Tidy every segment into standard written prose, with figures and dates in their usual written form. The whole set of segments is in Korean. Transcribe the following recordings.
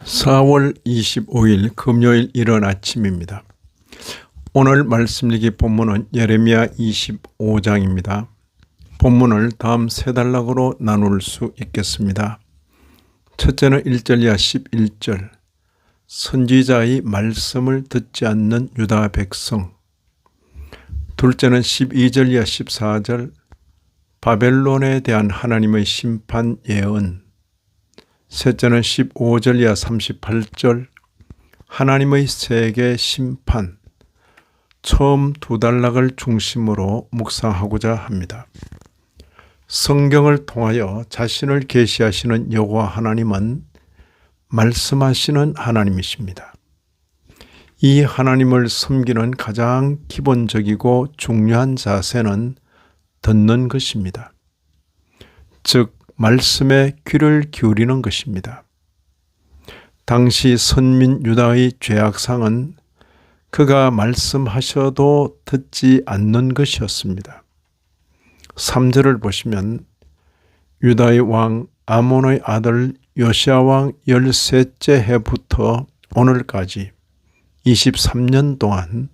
4월 25일 금요일 이른 아침입니다. 오늘 말씀일기 본문은 예레미야 25장입니다. 본문을 다음 세 단락으로 나눌 수 있겠습니다. 첫째는 1절 이하 11절, 선지자의 말씀을 듣지 않는 유다 백성. 둘째는 12절 이하 14절, 바벨론에 대한 하나님의 심판 예언. 셋째는 15절 이하 38절, 하나님의 세계 심판. 처음 두 단락을 중심으로 묵상하고자 합니다. 성경을 통하여 자신을 계시하시는 여호와 하나님은 말씀하시는 하나님이십니다. 이 하나님을 섬기는 가장 기본적이고 중요한 자세는 듣는 것입니다. 즉 말씀에 귀를 기울이는 것입니다. 당시 선민 유다의 죄악상은 그가 말씀하셔도 듣지 않는 것이었습니다. 3절을 보시면 유다의 왕 아몬의 아들 요시야 왕 13째 해부터 오늘까지 23년 동안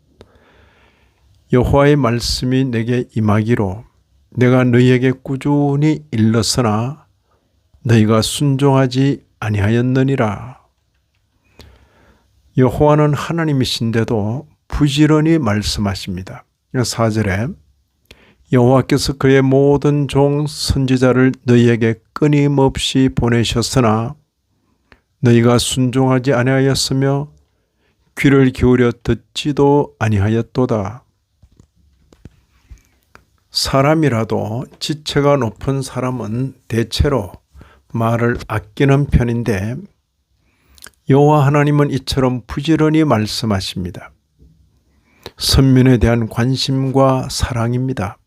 여호와의 말씀이 내게 임하기로 내가 너희에게 꾸준히 일렀으나 너희가 순종하지 아니하였느니라. 여호와는 하나님이신데도 부지런히 말씀하십니다. 4절에 여호와께서 그의 모든 종 선지자를 너희에게 끊임없이 보내셨으나 너희가 순종하지 아니하였으며 귀를 기울여 듣지도 아니하였도다. 사람이라도 지체가 높은 사람은 대체로 말을 아끼는 편인데 여호와 하나님은 이처럼 부지런히 말씀하십니다. 선민에 대한 관심과 사랑입니다.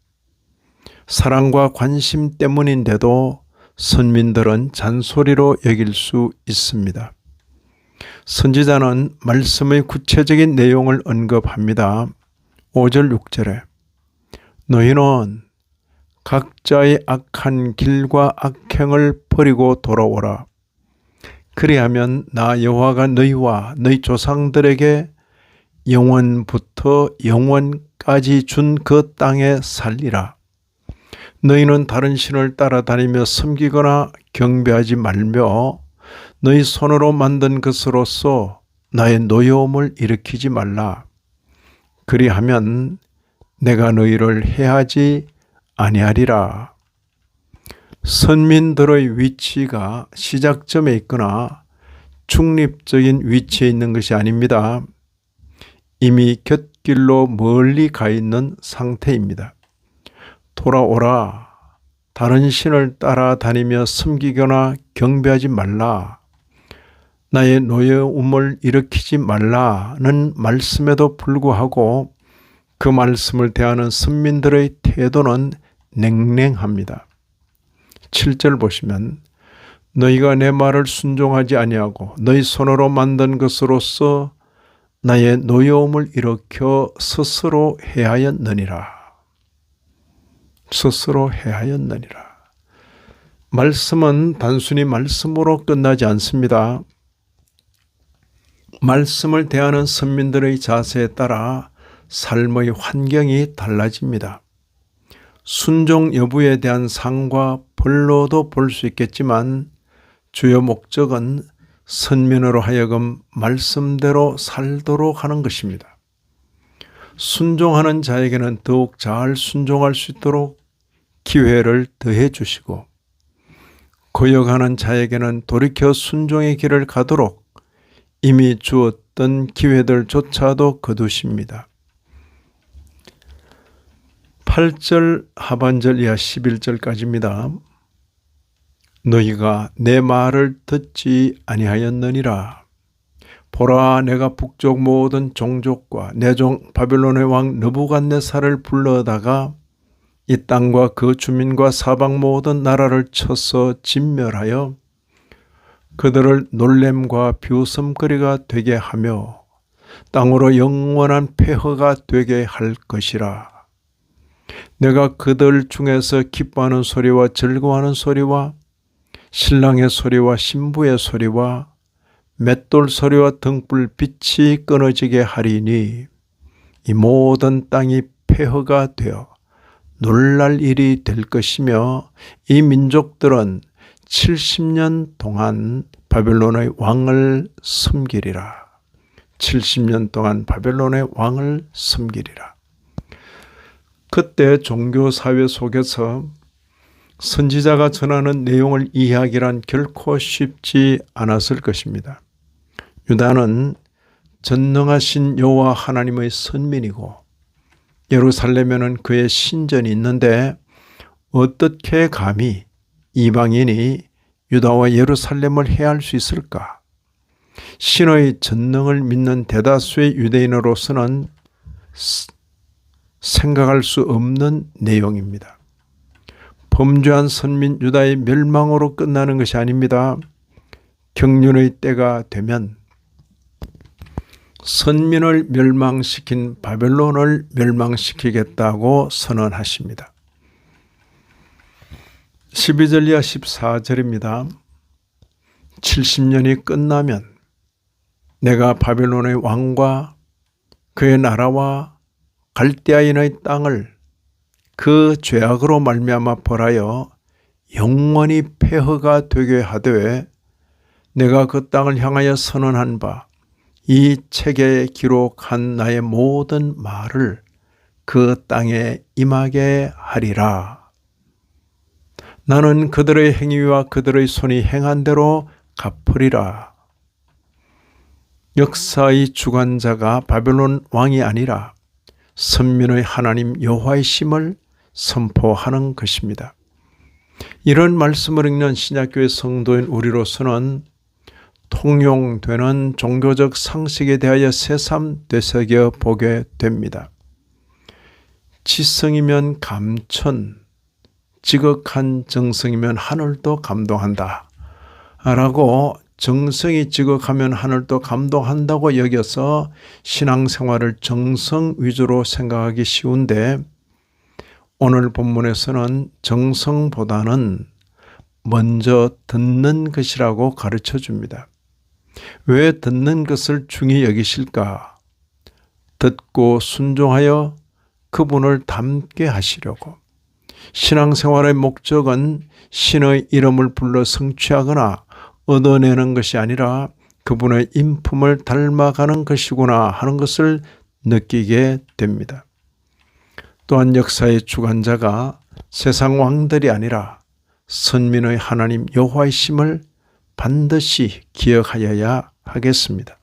사랑과 관심 때문인데도 선민들은 잔소리로 여길 수 있습니다. 선지자는 말씀의 구체적인 내용을 언급합니다. 5절 6절에 너희는 각자의 악한 길과 악행을 버리고 돌아오라. 그리하면 나 여호와가 너희와 너희 조상들에게 영원부터 영원까지 준 그 땅에 살리라. 너희는 다른 신을 따라다니며 섬기거나 경배하지 말며 너희 손으로 만든 것으로서 나의 노여움을 일으키지 말라. 그리하면 내가 너희를 해하지 아니하리라. 선민들의 위치가 시작점에 있거나 중립적인 위치에 있는 것이 아닙니다. 이미 곁길로 멀리 가 있는 상태입니다. 돌아오라. 다른 신을 따라다니며 섬기거나 경배하지 말라. 나의 노여움을 일으키지 말라는 말씀에도 불구하고 그 말씀을 대하는 선민들의 태도는 냉랭합니다. 7절 보시면 너희가 내 말을 순종하지 아니하고 너희 손으로 만든 것으로서 나의 노여움을 일으켜 스스로 해하였느니라. 스스로 해하였느니라. 말씀은 단순히 말씀으로 끝나지 않습니다. 말씀을 대하는 선민들의 자세에 따라 삶의 환경이 달라집니다. 순종 여부에 대한 상과 벌로도 볼 수 있겠지만 주요 목적은 선민으로 하여금 말씀대로 살도록 하는 것입니다. 순종하는 자에게는 더욱 잘 순종할 수 있도록 기회를 더해 주시고 거역하는 자에게는 돌이켜 순종의 길을 가도록 이미 주었던 기회들조차도 거두십니다. 8절 하반절 이하 11절까지입니다. 너희가 내 말을 듣지 아니하였느니라. 보라, 내가 북쪽 모든 종족과 내 종 바벨론의 왕 느부갓네살을 불러다가 이 땅과 그 주민과 사방 모든 나라를 쳐서 진멸하여 그들을 놀램과 비웃음거리가 되게 하며 땅으로 영원한 폐허가 되게 할 것이라. 내가 그들 중에서 기뻐하는 소리와 즐거워하는 소리와 신랑의 소리와 신부의 소리와 맷돌 소리와 등불 빛이 끊어지게 하리니 이 모든 땅이 폐허가 되어 놀랄 일이 될 것이며 이 민족들은 70년 동안 바벨론의 왕을 섬기리라. 70년 동안 바벨론의 왕을 섬기리라. 그때 종교사회 속에서 선지자가 전하는 내용을 이해하기란 결코 쉽지 않았을 것입니다. 유다는 전능하신 여호와 하나님의 선민이고 예루살렘에는 그의 신전이 있는데 어떻게 감히 이방인이 유다와 예루살렘을 해할 수 있을까? 신의 전능을 믿는 대다수의 유대인으로서는 생각할 수 없는 내용입니다. 범죄한 선민 유다의 멸망으로 끝나는 것이 아닙니다. 경륜의 때가 되면 선민을 멸망시킨 바벨론을 멸망시키겠다고 선언하십니다. 12절 이하 14절입니다. 70년이 끝나면 내가 바벨론의 왕과 그의 나라와 갈대아인의 땅을 그 죄악으로 말미암아 벌하여 영원히 폐허가 되게 하되 내가 그 땅을 향하여 선언한 바 이 책에 기록한 나의 모든 말을 그 땅에 임하게 하리라. 나는 그들의 행위와 그들의 손이 행한 대로 갚으리라. 역사의 주관자가 바벨론 왕이 아니라 선민의 하나님 여호와이심을 선포하는 것입니다. 이런 말씀을 읽는 신약교회 성도인 우리로서는 통용되는 종교적 상식에 대하여 새삼 되새겨 보게 됩니다. 지성이면 감천, 지극한 정성이면 하늘도 감동한다 라고 정성이 지극하면 하늘도 감동한다고 여겨서 신앙생활을 정성 위주로 생각하기 쉬운데 오늘 본문에서는 정성보다는 먼저 듣는 것이라고 가르쳐 줍니다. 왜 듣는 것을 중히 여기실까? 듣고 순종하여 그분을 닮게 하시려고. 신앙생활의 목적은 신의 이름을 불러 성취하거나 얻어내는 것이 아니라 그분의 인품을 닮아가는 것이구나 하는 것을 느끼게 됩니다. 또한 역사의 주관자가 세상 왕들이 아니라 선민의 하나님 여호와이심을 반드시 기억하여야 하겠습니다.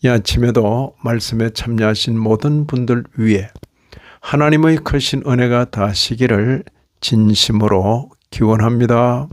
이 아침에도 말씀에 참여하신 모든 분들 위해 하나님의 크신 은혜가 다하시기를 진심으로 기원합니다.